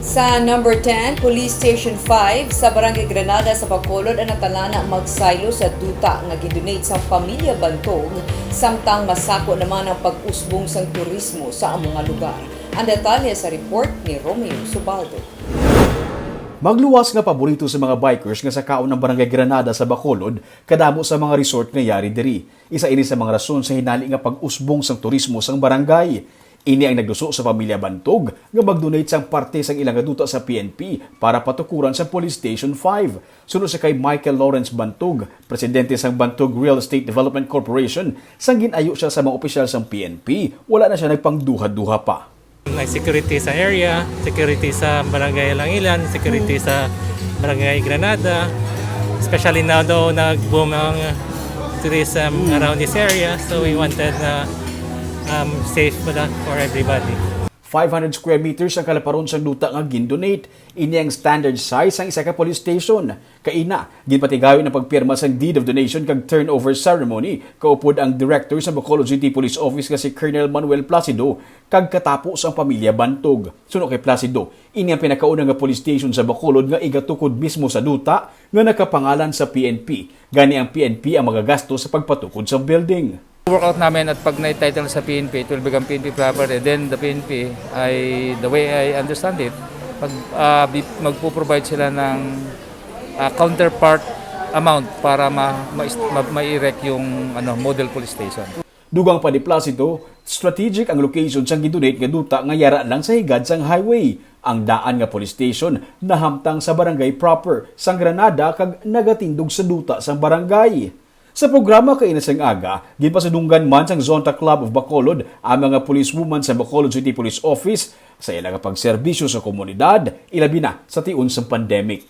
Sa number 10, Police Station 5 sa Barangay Granada sa Bacolod ang natalana magsaylo sa duta nga gidonate sa pamilya Bantog samtang masako naman ang pag-usbong sang turismo sa among mga lugar. Ang detalye sa report ni Romeo Subaldo. Magluwas nga paborito sa mga bikers nga sa kaon ng Barangay Granada sa Bacolod kadamo sa mga resort nga yari diri. Isa ini sa mga rason sa hinali nga pag-usbong sang turismo sang barangay. Ini ang nagluso sa pamilya Bantog nga mag-donate sang parte sang ilang duta sa PNP para patukuran sa Police Station 5. Sunod sa kay Michael Lawrence Bantog, presidente sang Bantog Real Estate Development Corporation, sang ginayo siya sa mga opisyal sang PNP, wala na siya nagpangduha-duha pa. May security sa area, security sa Barangay Langilan, security sa Barangay Granada. Especially now daw nag-boom ang tourism around this area, so we wanted safe for everybody. 500 square meters ang kalaparon sa duta nga gindonate. Ini ang standard size ang isa ka police station. Kaina, ginpatigayon ang pagpirma sa deed of donation kag turnover ceremony. Kaupod ang director sa Bacolod City Police Office nga si Colonel Manuel Placido kag katapos ang pamilya Bantog. Suno kay Placido, ini ang pinakauna nga police station sa Bacolod nga igatukod mismo sa duta nga nakapangalan sa PNP. Gani ang PNP ang magagastos sa pagpatukod sa building. Workout namin at pag na-title sa PNP, it will become PNP property. Then the PNP, the way I understand it, magpo-provide sila ng counterpart amount para ma-erect yung model police station. Dugang pa ni Placido, strategic ang location sang gidonate nga duta nga yara lang sa higad sang highway. Ang daan nga police station nahamtang sa barangay proper sang Granada kag nagatindog sa duta sang barangay. Sa programa kay inasang aga, ginpasadunggan man sang Zonta Club of Bacolod ang mga policewoman sa Bacolod City Police Office sa ilang pagserbisyo sa komunidad, ilabi na sa tiun sa pandemic.